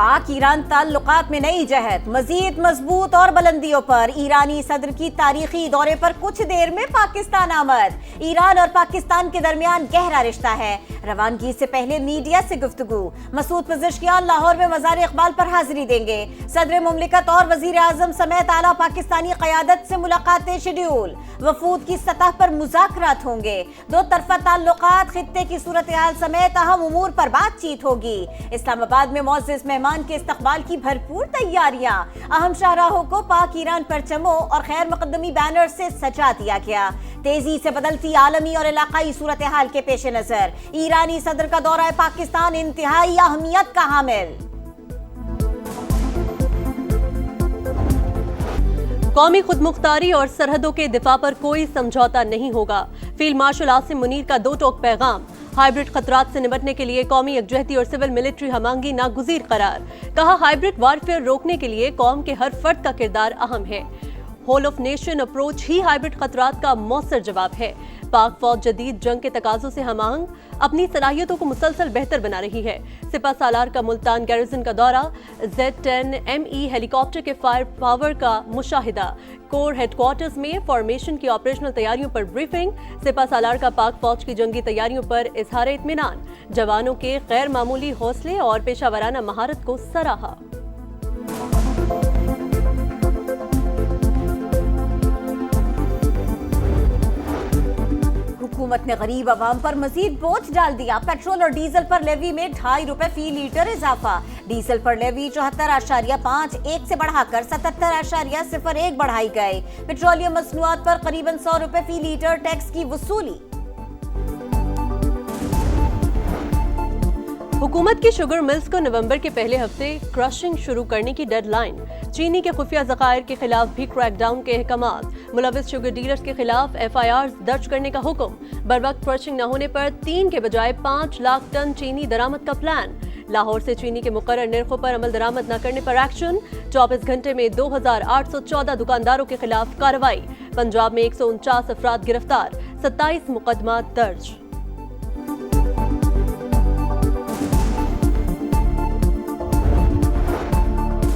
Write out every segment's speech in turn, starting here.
पाक ईरान ताल्लुकात में नई जहत, मजीद मजबूत और बुलंदियों पर। ईरानी सदर की तारीखी दौरे पर कुछ देर में पाकिस्तान आमद। ईरान और पाकिस्तान के दरमियान गहरा रिश्ता है। रवानगी से पहले मीडिया से गुफ्तगू। मसूद पज़ेश्कियान लाहौर में मज़ार इक़बाल पर हाजिरी देंगे। सदर मुमलिकत और वज़ीर आज़म समेत आला पाकिस्तानी क़यादत से मुलाकातें शेड्यूल। वफूद की सतह पर मुज़ाकरात होंगे। दो तरफ़ा ताल्लुकात, खित्ते की सूरत हाल समेत अहम उमूर पर बातचीत होगी। इस्लामाबाद में मुअज़्ज़ज़ मेहमान के इस्तक़बाल की भरपूर तैयारियां। अहम शाहराहों को पाक ईरान परचमों और खैर मुक़द्दमी बैनर से सजा दिया गया। तेजी से बदलती आलमी और इलाकाई सूरत हाल के पेश नजर ईरानी सदर का दौरा पाकिस्तान इंतहाई अहमियत का हामिल। कौमी खुदमुख्तारी और सरहदों के दिफा पर कोई समझौता नहीं होगा। फील्ड मार्शल आसिम मुनीर का दो टोक पैगाम। हाइब्रिड खतरात से निपटने के लिए कौमी यकजहती और सिविल मिलिट्री हमांगी नागुज़ीर करार। कहा, हाइब्रिड वारफेयर रोकने के लिए कौम के हर फर्द का किरदार अहम है। होल ऑफ नेशन अप्रोच ही हाइब्रिड खतरात का मौसर जवाब है। पाक फौज जदीद जंग के तकाजों से हमांग अपनी सलाहियतों को मुसलसल बेहतर बना रही है। सिपह सालार का मुल्तान गैरिसन का दौरा। Z-10ME हेलीकॉप्टर के फायर पावर का मुशाहिदा। कोर हेडक्वार्टर्स में फॉर्मेशन की ऑपरेशनल तैयारियों पर ब्रीफिंग। सिपह सालार का पाक फौज की जंगी तैयारियों पर इजहार इत्मीनान। जवानों के गैर मामूली हौसले और पेशावराना महारत को सराहा। हुकूमत ने गरीब आवाम पर मजीद बोझ डाल दिया। पेट्रोल और डीजल पर लेवी में ₹2.5 फी लीटर इजाफा। डीजल पर लेवी 74.51 से बढ़ाकर 77.01 बढ़ाई गई। पेट्रोलियम मसनूआत पर करीबन ₹100 फी लीटर टैक्स की वसूली। हुकूमत की शुगर मिल्स को नवंबर के पहले हफ्ते क्रशिंग शुरू करने की डेडलाइन। चीनी के खुफिया ज़खायर के खिलाफ भी क्रैकडाउन के अहकामात। मुलविस शुगर डीलर्स के खिलाफ FIR दर्ज करने का हुक्म। बरवक्त क्रशिंग न होने पर 3 के बजाय 5 लाख टन चीनी दरामद का प्लान। लाहौर से चीनी के मुकर्रर निर्खों पर अमल दरामद न करने पर एक्शन। 24 घंटे में 2814 दुकानदारों के खिलाफ कार्रवाई। पंजाब में 149 अफराद गिरफ्तार, 27 मुकदमा दर्ज।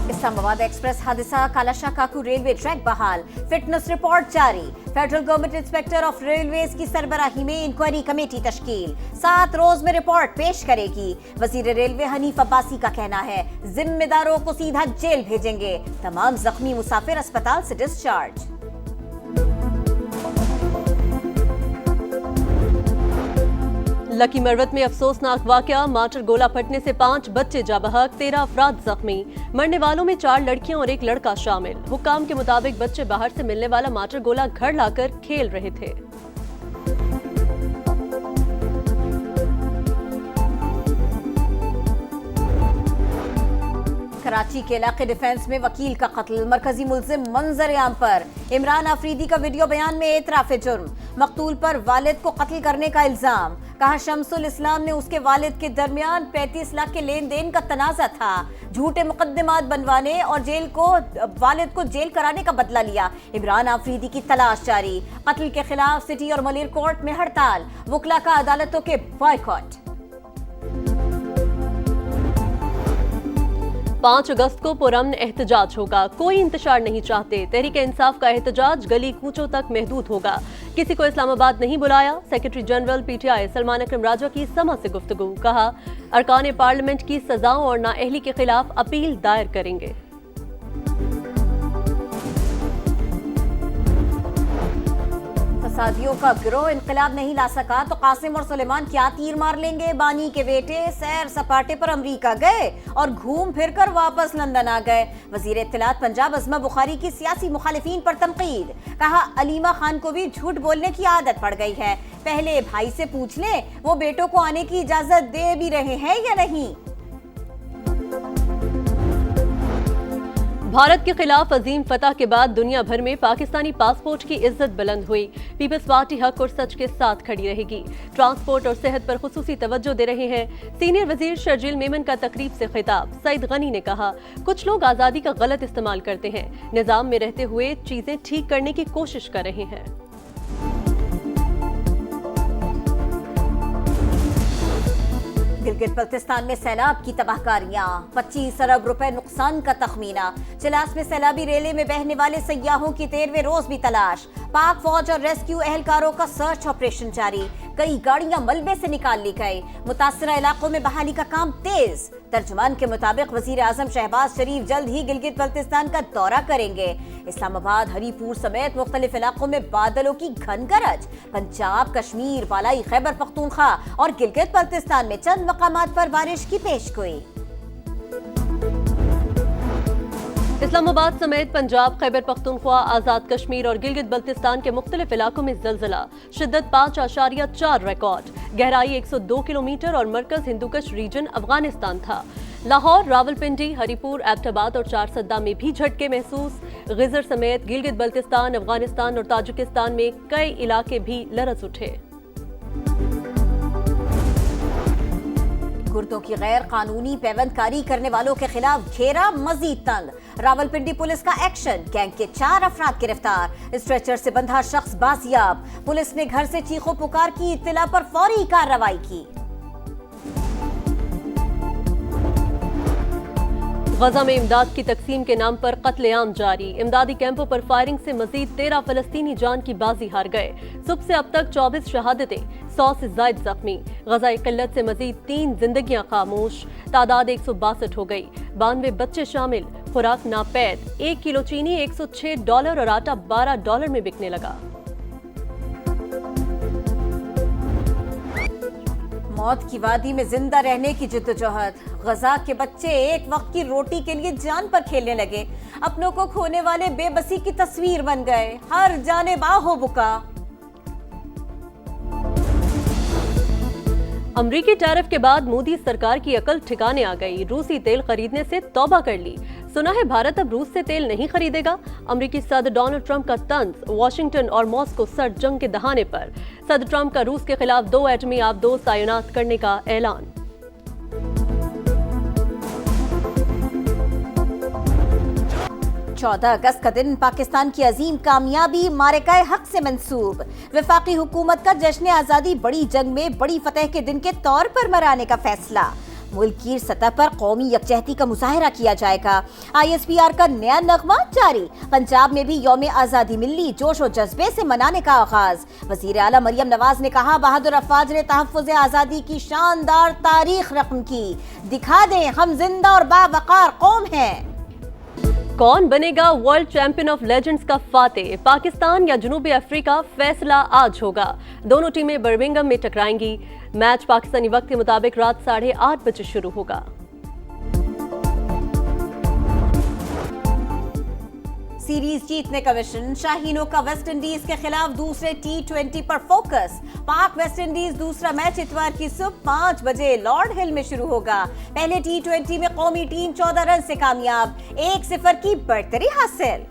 इस्लामाबाद एक्सप्रेस हादसा, कालाशाह काकू रेलवे ट्रैक बहाल। फिटनेस रिपोर्ट जारी। Federal government inspector of railways की सरबराही में इंक्वायरी कमेटी तश्कील। 7 रोज में रिपोर्ट पेश करेगी। वजीर रेलवे हनीफ अब्बासी का कहना है, जिम्मेदारों को सीधा जेल भेजेंगे। तमाम जख्मी मुसाफिर अस्पताल से डिस्चार्ज। लकी मरवत में अफसोसनाक वाकया। मार्टर गोला फटने से 5 बच्चे जाबहक, 13 अफराद जख्मी। मरने वालों में 4 लड़कियां और 1 लड़का शामिल। हुक्काम के मुताबिक बच्चे बाहर से मिलने वाला मार्टर गोला घर लाकर खेल रहे थे। कराची के इलाके डिफेंस में वकील का कत्ल। मरकजी मुल्जिम मंजर आम पर। इमरान आफरीदी का वीडियो बयान में एतराफ़े जुर्म। मकतूल पर वालिद को कत्ल करने का इल्जाम। कहा, शमसुल इस्लाम ने उसके वालिद के दरमियान 35 लाख के लेन देन का तनाज़ा था। झूठे मुकदमात बनवाने और वालिद को जेल कराने का बदला लिया। इमरान आफरीदी की तलाश जारी। कत्ल के खिलाफ सिटी और मलिर कोर्ट में हड़ताल। वकला का अदालतों के बॉयकॉट। 5 अगस्त को पुरअमन एहतजाज होगा। कोई इंतशार नहीं चाहते। तहरीक इंसाफ का एहतजाज गली कूचों तक महदूद होगा। किसी को इस्लामाबाद नहीं बुलाया। सेक्रेटरी जनरल PTI सलमान अकरम राजा की समा से गुफ्तगू। कहा, अरकान पार्लियामेंट की सजाओं और नाअहली के खिलाफ अपील दायर करेंगे। फसादियों का गिरोह इनकलाब नहीं ला सका तो कासिम और सुलेमान क्या तीर मार लेंगे। बानी के बेटे सैर सपाटे पर अमरीका गए और घूम फिर कर वापस लंदन आ गए। वजीर इत्तलात पंजाब अज़मा बुखारी की सियासी मुखालिफिन पर तनकीद। कहा, अलीमा खान को भी झूठ बोलने की आदत पड़ गई है। पहले भाई से पूछ ले वो बेटों को आने की इजाजत दे भी रहे हैं या नहीं। भारत के खिलाफ अजीम फतह के बाद दुनिया भर में पाकिस्तानी पासपोर्ट की इज्जत बुलंद हुई। पीपल्स पार्टी हक और सच के साथ खड़ी रहेगी। ट्रांसपोर्ट और सेहत पर खुसूसी तवज्जो दे रहे हैं। सीनियर वजीर शर्जील मेमन का तकरीब से खिताब। सईद गनी ने कहा, कुछ लोग आज़ादी का गलत इस्तेमाल करते हैं, निज़ाम में रहते हुए चीजें ठीक करने की कोशिश कर रहे हैं। गिलगित बल्तिस्तान में सैलाब की तबाहकारियां, 25 अरब रुपए नुकसान का तखमीना। चिलास में सैलाबी रेले में बहने वाले सयाहों की 13वें रोज भी तलाश। पाक फौज और रेस्क्यू एहलकारों का सर्च ऑपरेशन जारी। कई गाड़ियां मलबे से निकाल ली गई। मुतासरा इलाकों में बहाली का काम तेज। तर्जुमान के मुताबिक वजीर आजम शहबाज शरीफ जल्द ही गिलगित बल्तिस्तान का दौरा करेंगे। इस्लामाबाद, हरीपुर समेत मुख्तलिफ इलाकों में बादलों की घन गरज। पंजाब, कश्मीर, बालाई खैबर पख्तूनख्वा और गिलगित बल्तिस्तान में चंद मकामात पर बारिश की पेशगोई। इस्लामाबाद समेत पंजाब, खैबर पख्तूनख्वा, आजाद कश्मीर और गिलगित बल्तिस्तान के मुख्तलिफ इलाकों में जलजला। शिद्दत 5.4 रिकॉर्ड। गहराई 102 किलोमीटर और मरकज हिंदुकश रीजन अफगानिस्तान था। लाहौर, रावलपिंडी, हरीपुर, एबटाबाद और चारसद्दा में भी झटके महसूस। गिजर समेत गिलगित बल्तिस्तान, अफगानिस्तान और ताजिकिस्तान में कई इलाके भी लरज उठे। गुर्दों की गैर कानूनी पैवंदकारी करने वालों के खिलाफ घेरा मजीद तंग। रावलपिंडी पुलिस का एक्शन, गैंग के 4 अफराद गिरफ्तार। स्ट्रेचर से बंधा शख्स बाजियाब। पुलिस ने घर से चीखों पुकार की इत्तला पर फौरी कार्रवाई की। गजा में इमदाद की तकसीम के नाम पर कत्लेआम जारी। इमदादी कैंपों पर फायरिंग से मजीद 13 फलस्तीनी जान की बाजी हार गए। सुबह से अब तक 24 शहादतें, 100 से ज्यादा जख्मी। गजा किल्लत से मजीद 3 जिंदगियां खामोश। तादाद 162 हो गई। 92 बच्चे शामिल। खुराक नापैद। 1 किलो चीनी $106 और आटा $12 में बिकने लगा। मौत की वादी में जिंदा रहने की जिद्दोजहद। गजा के बच्चे एक वक्त की रोटी के लिए जान पर खेलने लगे। अपनों को खोने वाले बेबसी की तस्वीर बन गए। हर जाने बाहो बुका। अमरीकी टैरिफ के बाद मोदी सरकार की अकल ठिकाने आ गई। रूसी तेल खरीदने से तौबा कर ली। सुना है भारत अब रूस से तेल नहीं खरीदेगा। अमरीकी सदर डोनाल्ड ट्रंप का तंज। वॉशिंगटन और मॉस्को सर्द जंग के दहाने पर। सदर ट्रंप का रूस के खिलाफ 2 एटमी आबदोज तैनात करने का ऐलान। चौदह अगस्त का दिन पाकिस्तान की अजीम कामयाबी मारेकाए हक से मंसूब। वफाकी हुकूमत का जश्न आजादी बड़ी जंग में बड़ी फतह के दिन के तौर पर मनाने का फैसला। मुल्क की सतह पर कौमी यकजहती का मुजाहरा किया जाएगा। ISPR का नया नगमा जारी। पंजाब में भी यौम आजादी मिली जोश और जज्बे से मनाने का आगाज। वजीर आला मरियम नवाज ने कहा, बहादुर अफवाज ने तहफ्फुज़ आजादी की शानदार तारीख रकम की। दिखा दें हम जिंदा और बावकार कौम हैं। कौन बनेगा वर्ल्ड चैंपियन ऑफ लेजेंड्स का फातेह? पाकिस्तान या जनूबी अफ्रीका? फैसला आज होगा। दोनों टीमें बर्मिंघम में टकराएंगी। मैच पाकिस्तानी वक्त के मुताबिक रात 8:30 बजे शुरू होगा। सीरीज जीतने का मिशन। शाहीनों का वेस्ट इंडीज के खिलाफ दूसरे T20 पर फोकस। पाक वेस्ट इंडीज दूसरा मैच इतवार की सुबह 5 बजे लॉर्ड हिल में शुरू होगा। पहले T20 में कौमी टीम 14 रन से कामयाब, 1-0 की बढ़तरी हासिल।